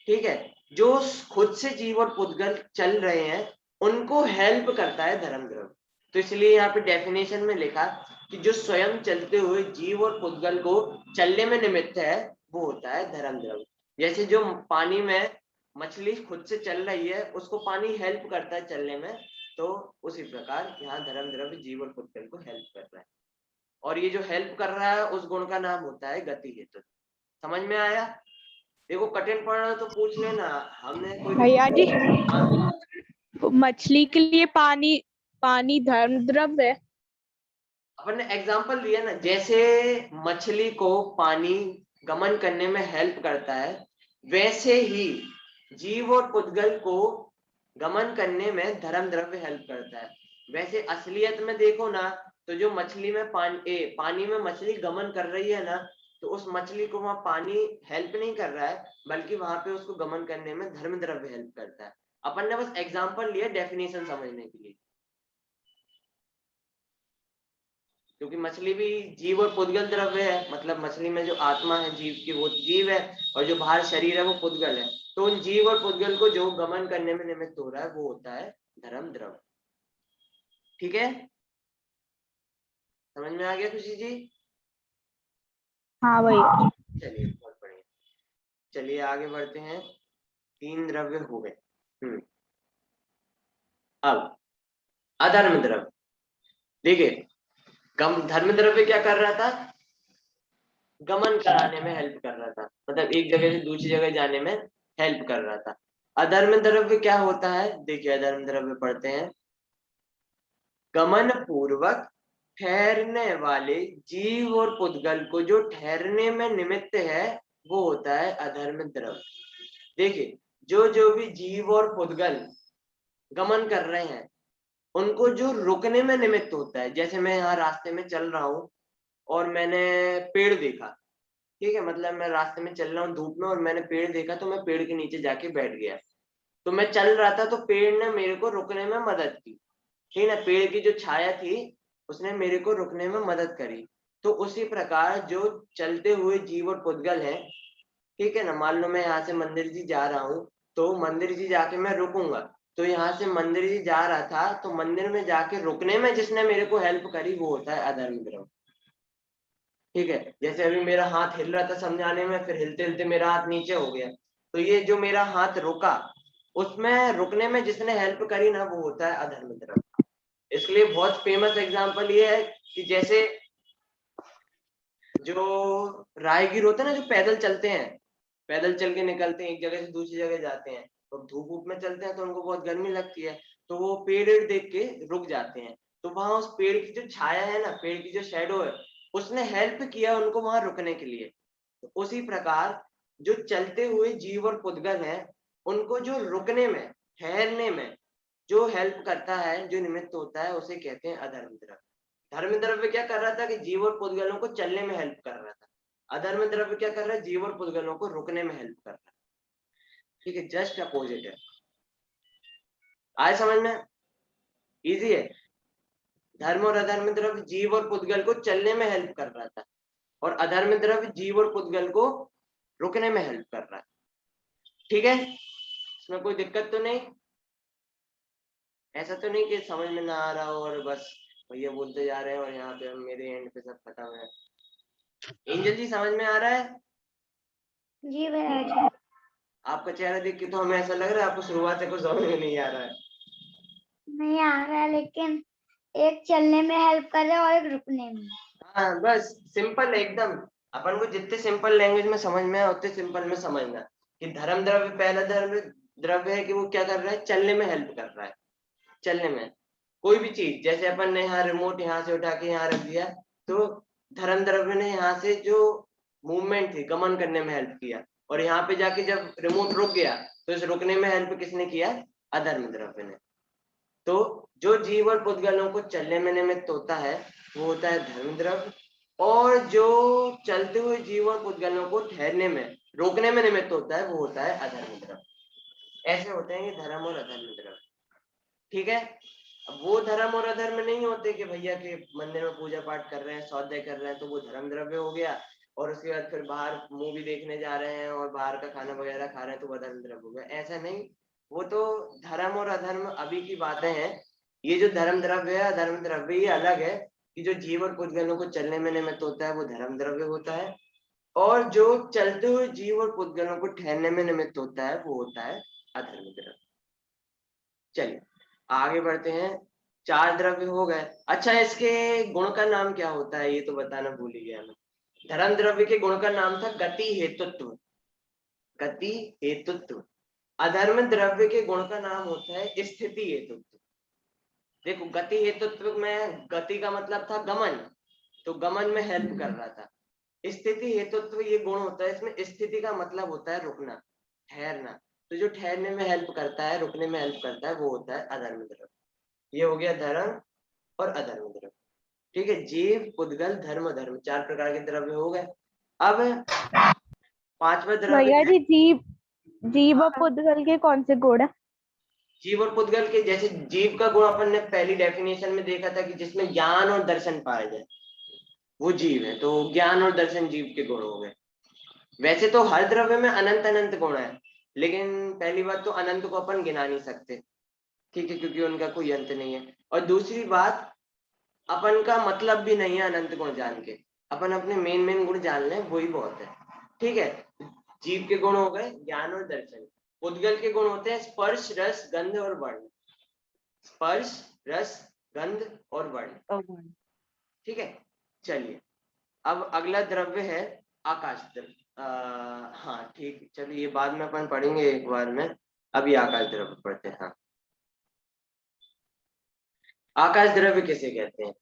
ठीक है। जो खुद से जीव और पुद्गल चल रहे हैं उनको हेल्प करता है धर्म द्रव्य। तो इसलिए यहाँ पे डेफिनेशन में लिखा कि जो स्वयं चलते हुए जीव और पुद्गल को चलने में निमित्त है वो होता है धर्म द्रव्य। जैसे जो पानी में मछली खुद से चल रही है, उसको पानी हेल्प करता है चलने में, तो उसी प्रकार यहाँ धर्म द्रव्य जीव और पुद्गल को हेल्प कर रहा है। और ये जो हेल्प कर रहा है उस गुण का नाम होता है गति हेतु। समझ में आया? देखो कठिन पड़ रहा है तो पूछ लेना, हमने कोई भैया जी, हाँ। मछली के लिए पानी धर्म द्रव्य है। अपन ने एग्जांपल दिया ना, जैसे मछली को पानी गमन करने में हेल्प करता है, वैसे ही जीव और पुद्गल को गमन करने में धर्म द्रव्य हेल्प करता है। वैसे असलियत में देखो ना, तो जो मछली में पानी में मछली गमन कर रही है ना, तो उस मछली को वहां पानी हेल्प नहीं कर रहा है, बल्कि वहां पे उसको गमन करने में धर्म द्रव्य हेल्प करता है। अपन ने बस एग्जांपल लिया डेफिनेशन समझने के लिए, क्योंकि मछली भी जीव और पुद्गल द्रव्य है, मतलब मछली में जो आत्मा है जीव की वो जीव है, और जो बाहर शरीर है वो पुद्गल है। तो उन जीव और पुद्गल को जो गमन करने में निमित्त हो रहा है वो होता है धर्म द्रव्य। ठीक है, समझ में आ गया खुशी जी? हाँ भैया। चलिए बहुत बढ़िया, चलिए आगे बढ़ते हैं। 3 द्रव्य हो गए। अब अधर्म द्रव्य, देखिए धर्म द्रव्य क्या कर रहा था, गमन कराने में हेल्प कर रहा था, मतलब एक जगह से दूसरी जगह जाने में हेल्प कर रहा था। अधर्म द्रव्य क्या होता है, देखिए अधर्म द्रव्य पढ़ते हैं, गमन पूर्वक ठहरने वाले जीव और पुद्गल को जो ठहरने में निमित्त है वो होता है अधर्म द्रव्य। देखिए जो भी जीव और पुद्गल गमन कर रहे हैं उनको जो रुकने में निमित्त होता है, जैसे मैं यहाँ रास्ते में चल रहा हूँ और मैंने पेड़ देखा, ठीक है, मतलब मैं रास्ते में चल रहा हूँ धूप में और मैंने पेड़ देखा तो मैं पेड़ के नीचे जाके बैठ गया, तो मैं चल रहा था तो पेड़ ने मेरे को रुकने में मदद की, ठीक है ना, पेड़ की जो छाया थी उसने मेरे को रुकने में मदद करी। तो उसी प्रकार जो चलते हुए जीव और पुद्गल है, ठीक है ना, मान लो मैं यहाँ से मंदिर जी जा रहा हूँ तो मंदिर जी जाके मैं रुकूंगा, तो यहाँ से मंदिर जी जा रहा था तो मंदिर में जाके रुकने में जिसने मेरे को हेल्प करी वो होता है अधर्म द्रव्य। ठीक है, जैसे अभी मेरा हाथ हिल रहा था समझाने में, फिर हिलते हिलते मेरा हाथ नीचे हो गया, तो ये जो मेरा हाथ रुका उसमें रुकने में जिसने हेल्प करी ना वो होता है अधर्म द्रव्य। इसलिए बहुत फेमस एग्जांपल ये है कि जैसे जो राहगीर होते हैं ना, जो पैदल चलते हैं, पैदल चल के निकलते हैं एक जगह से दूसरी जगह जाते हैं, तो धूप धूप में चलते हैं तो उनको बहुत गर्मी लगती है, तो वो पेड़ देख के रुक जाते हैं, तो वहां उस पेड़ की जो छाया है ना, पेड़ की जो शैडो है उसने हेल्प किया उनको वहां रुकने के लिए। तो उसी प्रकार जो चलते हुए जीव और पुद्गल हैं उनको जो रुकने में ठहरने में जो हेल्प करता है, जो निमित्त होता है, उसे कहते हैं अधर्म द्रव्य। धर्म द्रव्य क्या कर रहा था कि जीव और पुद्गलों को चलने में हेल्प कर रहा था, अधर्म द्रव्य क्या कर रहा है, जीव और पुद्गलों को रुकने में हेल्प कर रहा है। ठीक है, जस्ट अपोजिट है, आए समझ में, इजी है। धर्म और अधर्म द्रव्य जीव और पुद्गल को चलने में हेल्प कर रहा था और अधर्म द्रव्य जीव और पुद्गल को रुकने में हेल्प कर रहा है। ठीक है, इसमें कोई दिक्कत तो नहीं, ऐसा तो नहीं कि समझ में ना आ रहा हो और बस भैया बोलते जा रहे हैं और यहाँ पे हम मेरे एंड पे सब खत्म है। एंजल जी समझ में आ रहा है? जी भैया जी। आपका चेहरा देख के तो हमें ऐसा लग रहा है आपको शुरुआत से कुछ समझ में नहीं आ रहा है। नहीं आ रहा है, लेकिन एक चलने में हेल्प कर रहा है और एक रुकने में। हाँ बस सिंपल है एकदम, अपन को जितने सिंपल लैंग्वेज में समझ में आए उतने सिंपल में समझना कि धर्म द्रव्य, पहला धर्म द्रव्य है कि वो क्या कर रहा है, चलने में हेल्प कर रहा है। चलने में कोई भी चीज, जैसे अपन ने यहाँ रिमोट यहाँ से उठा के यहाँ रख दिया, तो धर्म द्रव्य ने यहाँ से जो मूवमेंट थी गमन करने में हेल्प किया, और यहाँ पे जाके जब रिमोट रुक गया तो इस रुकने में हेल्प किसने किया, अधर्म द्रव्य ने। तो जो जीव और पुद्गलों को चलने में निमित्त होता है वो होता है धर्म द्रव्य, और जो चलते हुए जीव और पुद्गलों को ठहरने में रोकने में निमित्त होता है वो होता है अधर्म द्रव्य। ऐसे होते हैं ये धर्म और अधर्म द्रव्य। ठीक है, अब वो धर्म और अधर्म नहीं होते कि भैया के मंदिर में पूजा पाठ कर रहे हैं, स्वाध्याय कर रहे हैं तो वो धर्म द्रव्य हो गया, और उसके बाद फिर बाहर मूवी देखने जा रहे हैं और बाहर का खाना वगैरह खा रहे हैं तो वो धर्म द्रव्य हो गया, ऐसा नहीं। वो तो धर्म और अधर्म अभी की बातें हैं। ये जो धर्म द्रव्य है अधर्म द्रव्य ये अलग है, कि जो जीव और पुद्गलों को चलने में निमित्त होता है वो धर्म द्रव्य होता है, और जो चलते हुए जीव और पुद्गलों को ठहरने में निमित्त होता है वो होता है अधर्म द्रव्य। चलिए आगे बढ़ते हैं, 4 द्रव्य हो गए। अच्छा, इसके गुण का नाम क्या होता है ये तो बताना भूल ही गया मैं। धर्म द्रव्य के गुण का नाम था गति हेतुत्व, गति हेतुत्व। अधर्म द्रव्य के गुण का नाम होता है स्थिति हेतुत्व। देखो गति हेतुत्व में गति का मतलब था गमन, तो गमन में हेल्प कर रहा था। स्थिति हेतुत्व ये गुण होता है, इसमें स्थिति का मतलब होता है रुकना, ठहरना, तो जो ठहरने में हेल्प करता है, रुकने में हेल्प करता है वो होता है अधर्म द्रव्य। ये हो गया धर्म और अधर्म द्रव्य। ठीक है, जीव पुद्गल धर्म अधर्म 4 प्रकार के द्रव्य हो गए। अब 5वां द्रव्य भैया है, जी, जीव और पुद्गल के कौन से गुण है? जीव और पुद्गल के, जैसे जीव का गुण अपन ने पहली डेफिनेशन में देखा था कि जिसमें ज्ञान और दर्शन पाए जाए वो जीव है, तो ज्ञान और दर्शन जीव के गुण हो गए। वैसे तो हर द्रव्य में अनंत अनंत गुण है, लेकिन पहली बात तो अनंत को अपन गिना नहीं सकते, ठीक है, क्योंकि उनका कोई अंत नहीं है। और दूसरी बात, अपन का मतलब भी नहीं है अनंत गुण जान के, अपन अपने मेन गुण जान लें वही बहुत है। ठीक है, जीव के गुण हो गए ज्ञान और दर्शन। उद्गल के गुण होते हैं स्पर्श, रस, गंध और वर्ण। स्पर्श, रस, गंध और वर्ण। ठीक है, चलिए अब अगला द्रव्य है आकाश द्रव्य। हाँ ठीक, चलिए ये बाद में अपन पढ़ेंगे एक बार में, अभी आकाश द्रव्य पढ़ते हैं। हाँ, आकाश द्रव्य किसे कहते हैं?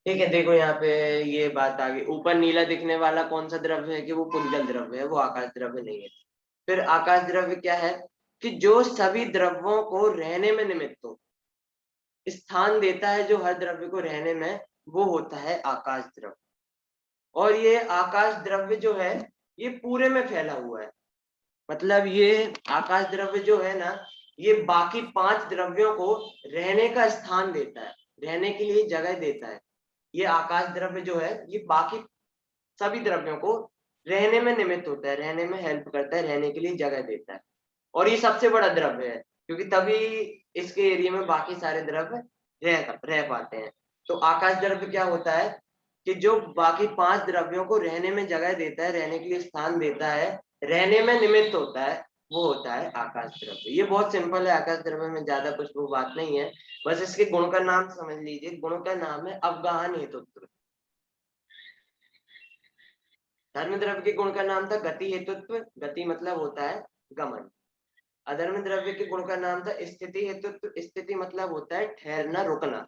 ठीक है, देखो यहाँ पे ये बात आ गई, ऊपर नीला दिखने वाला कौन सा द्रव्य है कि वो पुद्गल द्रव्य है, वो आकाश द्रव्य नहीं है। फिर आकाश द्रव्य क्या है कि जो सभी द्रव्यों को रहने में निमित्त हो, स्थान देता है जो हर द्रव्य को रहने में, वो होता है आकाश द्रव्य। और ये आकाश द्रव्य जो है ये पूरे में फैला हुआ है, मतलब ये आकाश द्रव्य जो है ना, ये बाकी 5 द्रव्यों को रहने का स्थान देता है, रहने के लिए जगह देता है। ये आकाश द्रव्य जो है ये बाकी सभी द्रव्यों को रहने में निमित्त होता है, रहने में हेल्प करता है, रहने के लिए जगह देता है। और ये सबसे बड़ा द्रव्य है, क्योंकि तभी इसके एरिया में बाकी सारे द्रव्य रह पाते हैं। तो आकाश द्रव्य क्या होता है कि जो बाकी 5 द्रव्यों को रहने में जगह देता है, रहने के लिए स्थान देता है, रहने में निमित्त होता है, वो होता है आकाश द्रव्य। ये बहुत सिंपल है, आकाश द्रव्य में ज्यादा कुछ वो बात नहीं है, बस इसके गुण का नाम समझ लीजिए। गुण का नाम है अवगाहन हेतुत्व। धर्म द्रव्य के गुण का नाम था गति हेतुत्व, गति मतलब होता है गमन। अधर्म द्रव्य के गुण का नाम था स्थिति हेतुत्व, स्थिति मतलब होता है ठहरना, रुकना।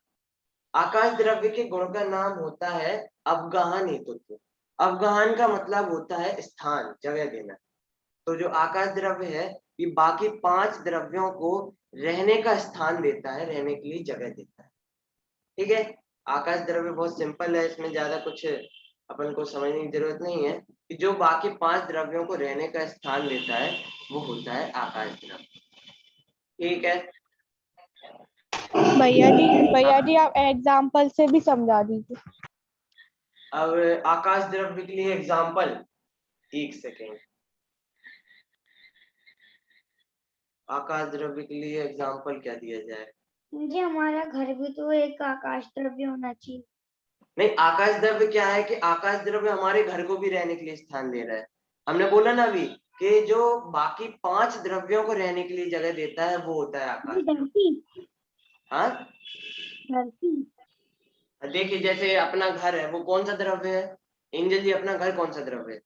आकाश द्रव्य के गुण का नाम होता है अवगाहन हेतुत्व। अवगाहन का मतलब होता है स्थान, जगह देना। तो जो आकाश द्रव्य है ये बाकी 5 द्रव्यों को रहने का स्थान देता है, रहने के लिए जगह देता है। ठीक है, आकाश द्रव्य बहुत सिंपल है, इसमें ज्यादा कुछ अपन को समझने की जरूरत नहीं है कि जो बाकी 5 द्रव्यों को रहने का स्थान देता है वो होता है आकाश द्रव्य। ठीक है भैया जी आप एग्जाम्पल से भी समझा दीजिए। अब आकाश द्रव्य के लिए एग्जाम्पल, एक सेकेंड। आकाश द्रव्य के लिए एग्जाम्पल क्या दिया जाए? मुझे हमारा घर भी तो एक आकाश द्रव्य होना चाहिए। नहीं, आकाश द्रव्य क्या है कि आकाश द्रव्य हमारे घर को भी रहने के लिए स्थान दे रहा है। हमने बोला ना अभी कि जो बाकी 5 द्रव्यों को रहने के लिए जगह देता है वो होता है आकाश द्रव्य। धरती, हाँ, धरती। देखिए जैसे अपना घर है वो कौन सा द्रव्य है? एंजल जी, अपना घर कौन सा द्रव्य है?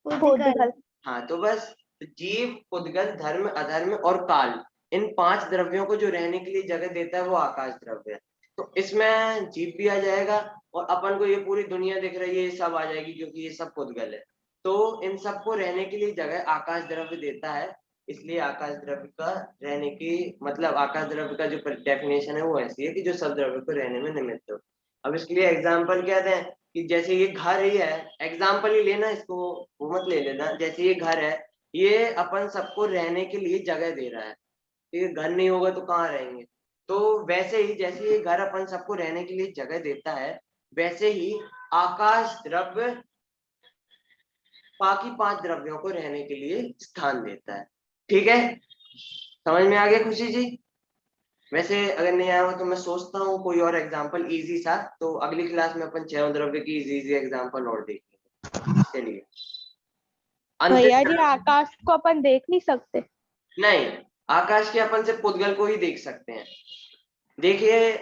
उद्गल। हाँ, तो बस जीव, उद्गल, धर्म, अधर्म और काल, इन 5 द्रव्यों को जो रहने के लिए जगह देता है वो आकाश द्रव्य है। तो इसमें जीव भी आ जाएगा और अपन को ये पूरी दुनिया दिख रही है ये सब आ जाएगी, क्योंकि ये सब उद्गल है। तो इन सबको रहने के लिए जगह आकाश द्रव्य देता है, इसलिए आकाश द्रव्य का रहने की मतलब आकाश द्रव्य का जो डेफिनेशन है वो ऐसी है कि जो सब द्रव्य को रहने में निमित्त हो। अब इसके लिए एग्जाम्पल क्या दें कि जैसे ये घर ही है, एग्जाम्पल ही लेना, इसको वो मत ले लेना। जैसे ये घर है, ये अपन सबको रहने के लिए जगह दे रहा है, ये घर नहीं होगा तो कहाँ रहेंगे। तो वैसे ही जैसे ये घर अपन सबको रहने के लिए जगह देता है, वैसे ही आकाश द्रव्य बाकी 5 द्रव्यों को रहने के लिए स्थान देता है। ठीक है, समझ में आ गया खुशी जी? वैसे अगर नहीं आया हो तो मैं सोचता हूँ कोई और एग्जांपल इजी सा, तो अगली क्लास में अपन 6 द्रव्य की इजी एग्जांपल और देखेंगे। चलिए, भैया जी आकाश को अपन देख नहीं सकते? नहीं, आकाश के अपन से पुद्गल को ही देख सकते हैं। देखिए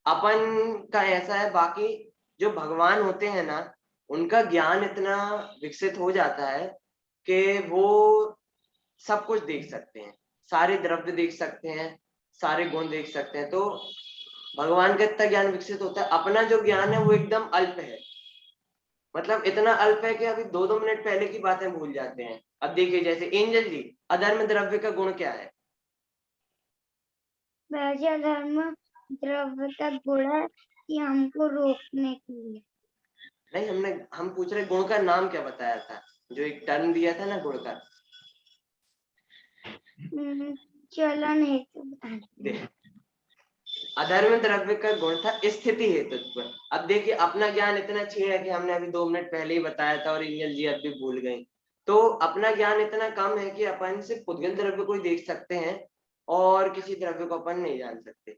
अपन का ऐसा है, बाकी जो भगवान होते हैं ना उनका ज्ञान इतना विकसित हो जाता है कि वो सब कुछ देख सकते हैं, सारे द्रव्य देख सकते हैं, सारे गुण देख सकते हैं। तो भगवान का इतना ज्ञान विकसित होता है, अपना जो ज्ञान है वो एकदम अल्प है, मतलब इतना अल्प है कि अभी 2-2 मिनट पहले की बातें भूल जाते हैं। अब देखिए जैसे एंजल जी, अधर्म द्रव्य का गुण क्या है? धर्म द्रव्य का गुण है कि हमको रोकने के लिए। नहीं, हम पूछ रहे गुण का नाम क्या बताया था, जो एक टर्म दिया था ना गुण का। चलन हेतु। अधर्म द्रव्य का गुण था स्थिति हेतुत्व। अब देखिए अपना ज्ञान इतना छीन है कि हमने अभी 2 मिनट पहले ही बताया था और इंजल जी अब भी भूल गए। तो अपना ज्ञान इतना कम है कि अपन से पुद्गल द्रव्य को ही देख सकते हैं और किसी द्रव्य को अपन नहीं जान सकते।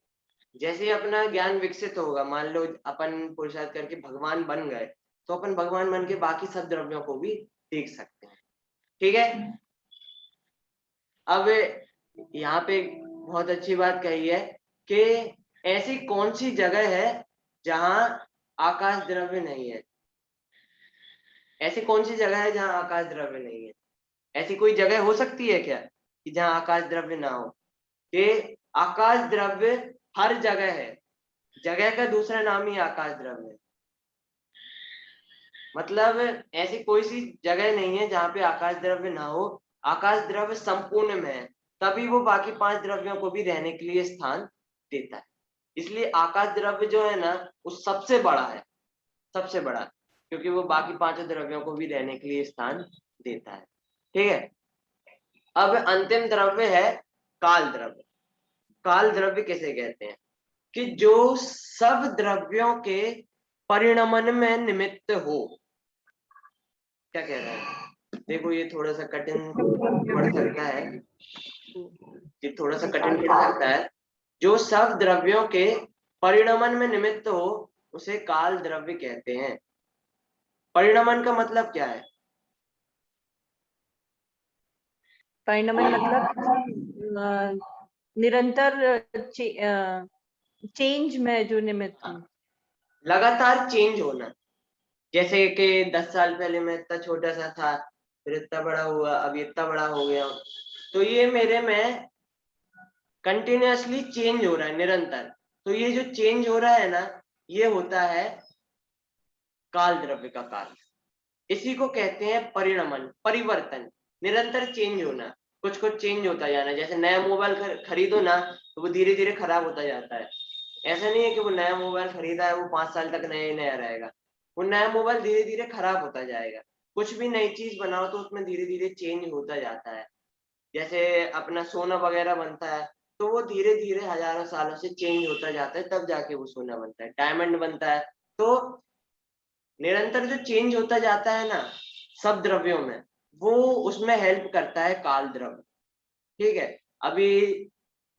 जैसे ही अपना ज्ञान विकसित होगा, मान लो अपन पुरुषार्थ करके भगवान बन गए, तो अपन भगवान बन के बाकी सब द्रव्यों को भी देख सकते हैं। ठीक है, अब यहाँ पे बहुत अच्छी बात कही है कि ऐसी कौन सी जगह है जहां आकाश द्रव्य नहीं है। ऐसी कौन सी जगह है जहां आकाश द्रव्य नहीं है? ऐसी कोई जगह हो सकती है क्या कि जहां आकाश द्रव्य ना हो? कि आकाश द्रव्य हर जगह है, जगह का दूसरा नाम ही आकाश द्रव्य है। मतलब ऐसी कोई सी जगह नहीं है जहां पे आकाश द्रव्य ना हो। आकाश द्रव्य संपूर्ण में है, तभी वो बाकी 5 द्रव्यों को भी रहने के लिए स्थान देता है। इसलिए आकाश द्रव्य जो है ना, वो सबसे बड़ा है, सबसे बड़ा, क्योंकि वो बाकी 5 द्रव्यों को भी रहने के लिए स्थान देता है। ठीक है, अब अंतिम द्रव्य है काल द्रव्य। काल द्रव्य किसे कहते हैं? कि जो सब द्रव्यों के परिणमन में निमित्त हो। क्या कह रहा है? देखो ये थोड़ा सा कठिन पड़ सकता है, ये थोड़ा सा कठिन पड़ सकता है। जो सब द्रव्यों के परिणमन में निमित्त हो उसे काल द्रव्य कहते हैं। परिणमन का मतलब क्या है? परिणमन मतलब निरंतर चेंज में जो निमित्त हूँ। लगातार चेंज होना। जैसे कि 10 साल पहले मैं इतना छोटा सा था, फिर इतना बड़ा हुआ, अब इतना बड़ा हो गया, तो ये मेरे में कंटिन्यूअसली चेंज हो रहा है, निरंतर। तो ये जो चेंज हो रहा है ना, ये होता है काल द्रव्य का कार्य। इसी को कहते हैं परिणमन, परिवर्तन, निरंतर चेंज होना, कुछ कुछ चेंज होता जाना। जैसे नया मोबाइल खरीदो ना, तो वो धीरे धीरे खराब होता जाता है। ऐसा नहीं है कि वो नया मोबाइल खरीदा है वो 5 साल तक नया ही नया रहेगा। वो नया मोबाइल धीरे धीरे खराब होता जाएगा। कुछ भी नई चीज बनाओ तो उसमें धीरे धीरे चेंज होता जाता है। जैसे अपना सोना वगैरह बनता है, तो वो धीरे धीरे हजारों सालों से चेंज होता जाता है, तब जाके वो सोना बनता है, डायमंड बनता है। तो निरंतर जो चेंज होता जाता है ना सब द्रव्यों में, वो उसमें हेल्प करता है काल द्रव्य। ठीक है, अभी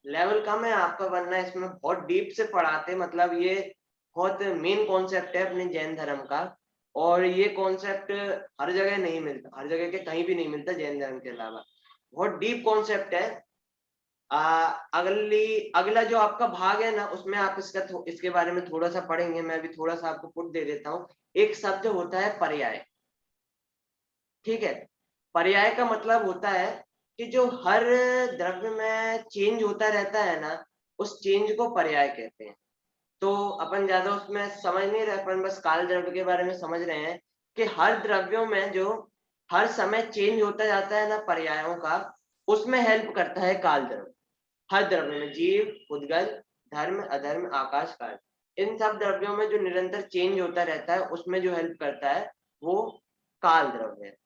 लेवल कम है आपका, वरना इसमें बहुत डीप से पढ़ाते, मतलब ये बहुत मेन कॉन्सेप्ट है अपने जैन धर्म का। और ये कॉन्सेप्ट हर जगह नहीं मिलता, हर जगह के कहीं भी नहीं मिलता जैन धर्म के अलावा। बहुत डीप कॉन्सेप्ट है। अगला जो आपका भाग है ना, उसमें आप इसके बारे में थोड़ा सा पढ़ेंगे। मैं भी थोड़ा सा आपको पुट दे देता हूँ। एक शब्द होता है पर्याय। ठीक है, पर्याय का मतलब होता है कि जो हर द्रव्य में चेंज होता रहता है ना, उस चेंज को पर्याय कहते हैं। तो अपन ज्यादा उसमें समझ नहीं रहे, अपन बस काल द्रव्य के बारे में समझ रहे हैं कि हर द्रव्यों में जो हर समय चेंज होता जाता है ना पर्यायों का, उसमें हेल्प करता है काल द्रव्य। हर द्रव्य में, जीव, उद्गल, धर्म, अधर्म, आकाश, काल, इन सब द्रव्यों में जो निरंतर चेंज होता रहता है, उसमें जो हेल्प करता है वो काल द्रव्य है।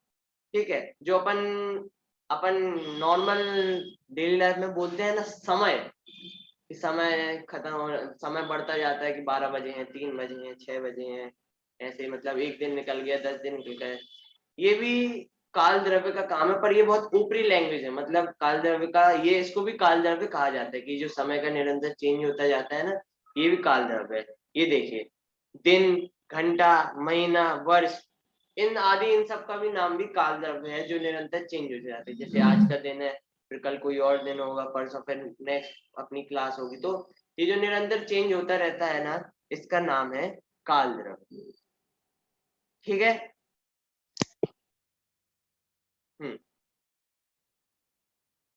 ठीक है, जो अपन अपन नॉर्मल डेली लाइफ में बोलते हैं ना समय, कि समय खत्म हो, समय बढ़ता जाता है कि 12 बजे हैं, 3 बजे हैं, 6 बजे हैं, ऐसे मतलब एक दिन निकल गया, 10 दिन निकल गए। ये भी काल द्रव्य का काम है, पर ये बहुत ऊपरी लैंग्वेज है। मतलब काल द्रव्य का ये, इसको भी काल द्रव्य कहा जाता है कि जो समय का निरंतर चेंज होता जाता है ना, ये भी काल द्रव्य है। ये देखिए, दिन, घंटा, महीना, वर्ष, इन सब का भी नाम भी काल द्रव्य है, जो निरंतर चेंज हो जाते हैं। जैसे आज का दिन है, फिर कल कोई और दिन होगा, परसों फिर नेक्स्ट अपनी क्लास होगी। तो ये जो निरंतर चेंज होता रहता है ना, इसका नाम है काल द्रव्य। ठीक है।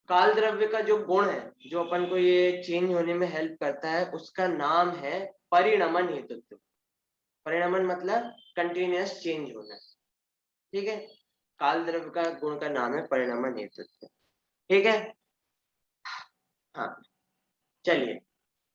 काल द्रव्य का जो गुण है, जो अपन को ये चेंज होने में हेल्प करता है, उसका नाम है परिणमन हेतुत्व। परिणमन मतलब कंटिन्यूअस चेंज होना। ठीक है, काल द्रव्य का गुण का नाम है परिणमन हेतुत्व। ठीक है, हाँ चलिए,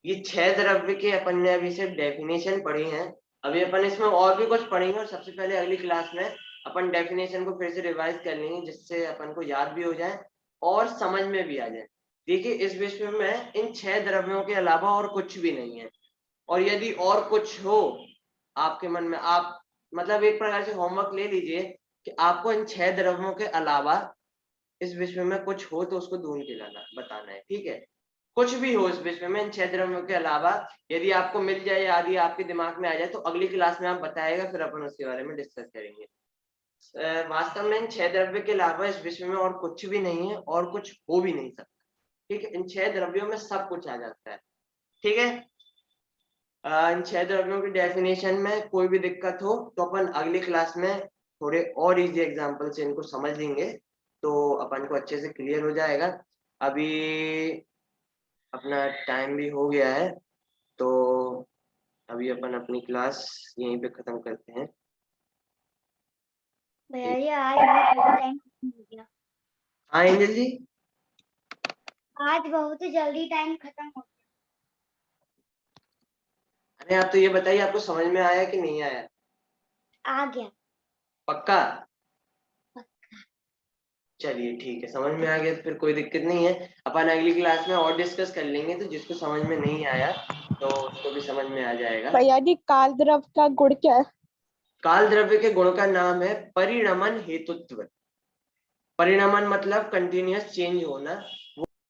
ये 6 द्रव्य के अपन ने अभी सिर्फ डेफिनेशन पढ़ी है। अभी अपन इसमें और भी कुछ पढ़ेंगे, और सबसे पहले अगली क्लास में अपन डेफिनेशन को फिर से रिवाइज कर लेंगे, जिससे अपन को याद भी हो जाए और समझ में भी आ जाए। देखिए, इस विश्व में इन 6 द्रव्यों के अलावा और कुछ भी नहीं है। और यदि और कुछ हो आपके मन में, आप मतलब एक प्रकार से होमवर्क ले लीजिए कि आपको इन 6 द्रव्यों के अलावा इस विश्व में कुछ हो तो उसको ढूंढ के लाना, बताना है। ठीक है, कुछ भी हो इस विश्व में इन 6 द्रव्यों के अलावा यदि आपको मिल जाए या यदि आपके दिमाग में आ जाए तो अगली क्लास में आप बताएगा, फिर अपन उसके बारे में डिस्कस करेंगे। वास्तव में इन 6 द्रव्य के अलावा इस विश्व में और कुछ भी नहीं है और कुछ हो भी नहीं सकता। ठीक है, इन 6 द्रव्यों में सब कुछ आ जाता है। ठीक है, इन 6 द्रव्यों की डेफिनेशन में कोई भी दिक्कत हो तो अपन अगली क्लास में थोड़े और इजी एग्जांपल से इनको समझ लेंगे तो अपन को अच्छे से क्लियर हो जाएगा। अभी अपना टाइम भी हो गया है तो अभी अपन अपनी क्लास यहीं पे खत्म करते हैं। भैया जी आज बहुत जल्दी टाइम खत्म हो गया। हाँ एंजल जी, आज बहुत जल्दी टाइम खत्म हो अरे आप तो ये बताइए आपको समझ में आया कि नहीं आया? गया। आ गया। पक्का? चलिए ठीक है, समझ में आ गया तो फिर कोई दिक्कत नहीं है। अपन अगली क्लास में और डिस्कस कर लेंगे, तो जिसको समझ में नहीं आया तो उसको भी समझ में आ जाएगा। भैया जी काल द्रव का गुण क्या है? काल द्रव्य के गुण का नाम है परिणमन हेतुत्व। परिणमन मतलब कंटिन्यूअस चेंज होना।